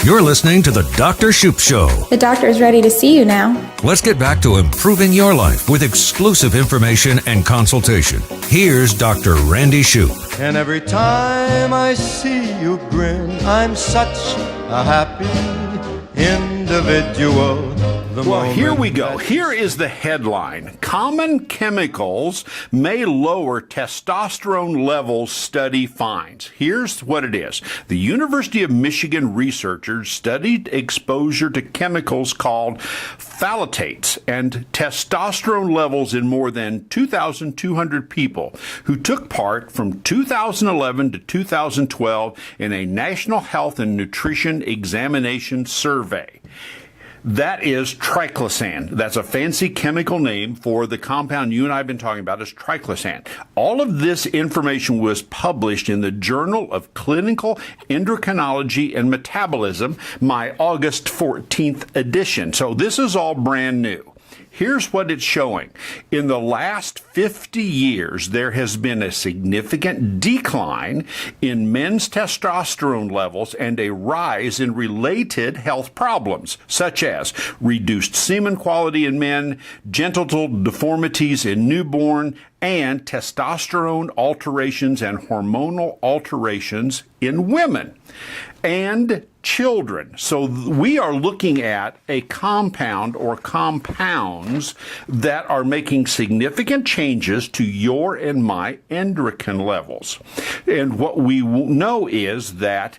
You're listening to The Dr. Shoup Show. The doctor is ready to see you now. Let's get back to improving your life with exclusive information and consultation. Here's Dr. Randy Shoup. And every time I see you grin, I'm such a happy individual. Well, here we go. Here is the headline. Common chemicals may lower testosterone levels, study finds. Here's what it is. The University of Michigan researchers studied exposure to chemicals called phthalates and testosterone levels in more than 2,200 people who took part from 2011 to 2012 in a National Health and Nutrition Examination Survey. That is Triclosan. That's a fancy chemical name for the compound you and I have been talking about, is Triclosan. All of this information was published in the Journal of Clinical Endocrinology and Metabolism, my August 14th edition. So this is all brand new. Here's what it's showing. In the last 50 years, there has been a significant decline in men's testosterone levels and a rise in related health problems, such as reduced semen quality in men, genital deformities in newborn, and testosterone alterations and hormonal alterations in women and children. So we are looking at a compound or compounds that are making significant changes to your and my endocrine levels. And what we know is that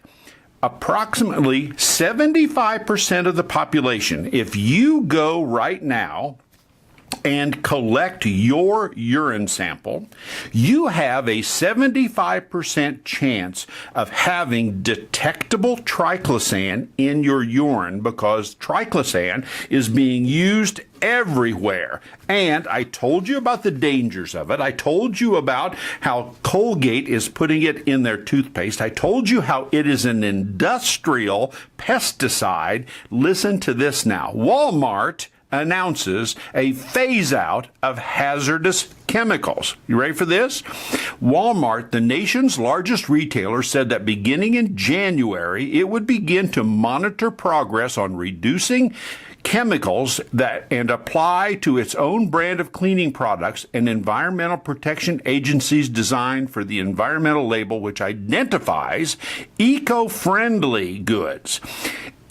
approximately 75% of the population, if you go right now and collect your urine sample, you have a 75% chance of having detectable triclosan in your urine because triclosan is being used everywhere. And I told you about the dangers of it. I told you about how Colgate is putting it in their toothpaste. I told you how it is an industrial pesticide. Listen to this now. Walmart announces a phase out of hazardous chemicals. You ready for this? Walmart, the nation's largest retailer, said that beginning in January, it would begin to monitor progress on reducing chemicals that and apply to its own brand of cleaning products and environmental protection agencies designed for the environmental label, which identifies eco-friendly goods.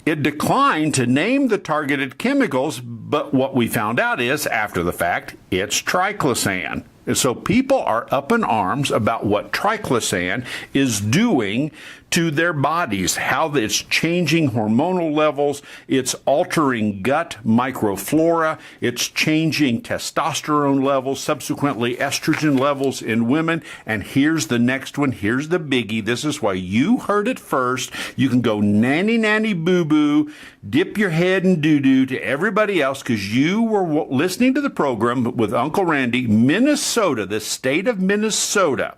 It declined to name the targeted chemicals, but what we found out is, after the fact, it's Triclosan. And so people are up in arms about what Triclosan is doing to their bodies, how it's changing hormonal levels, it's altering gut microflora, it's changing testosterone levels, subsequently estrogen levels in women. And here's the next one. Here's the biggie. This is why you heard it first. You can go nanny, nanny, boo-boo, dip your head in doo-doo to everybody else because you were listening to the program with Uncle Randy. Minnesota, the state of Minnesota,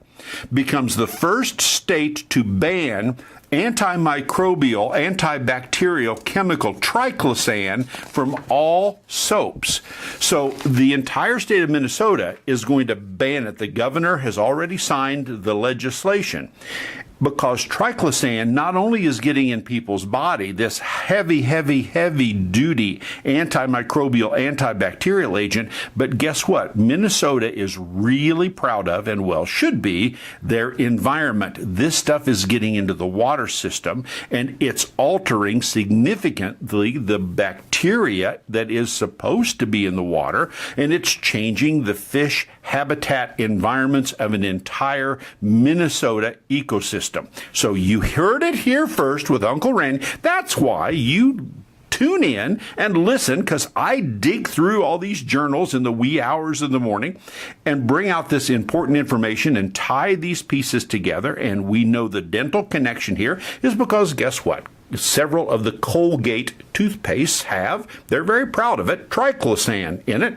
becomes the first state to ban antimicrobial, antibacterial chemical Triclosan from all soaps. So the entire state of Minnesota is going to ban it. The governor has already signed the legislation because Triclosan not only is getting in people's body, this heavy, heavy, heavy duty antimicrobial, antibacterial agent, but guess what? Minnesota is really proud of, and well should be, their environment. This stuff is getting into the water system, and it's altering significantly the bacteria that is supposed to be in the water, and it's changing the fish habitat environments of an entire Minnesota ecosystem. So you heard it here first with Uncle Randy. That's why you tune in and listen, because I dig through all these journals in the wee hours of the morning and bring out this important information and tie these pieces together. And we know the dental connection here is because guess what? Several of the Colgate toothpastes they're very proud of it, Triclosan in it.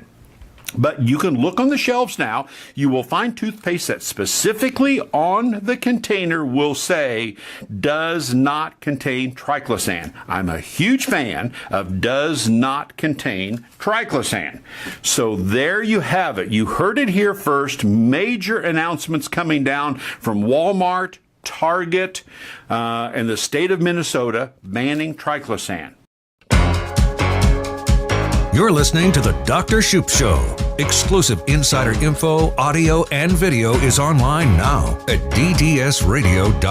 But you can look on the shelves now. You will find toothpaste that specifically on the container will say, does not contain Triclosan. I'm a huge fan of does not contain Triclosan. So there you have it. You heard it here first. Major announcements coming down from Walmart, Target, and the state of Minnesota banning Triclosan. You're listening to the Dr. Shoup Show. Exclusive insider info, audio, and video is online now at ddsradio.com.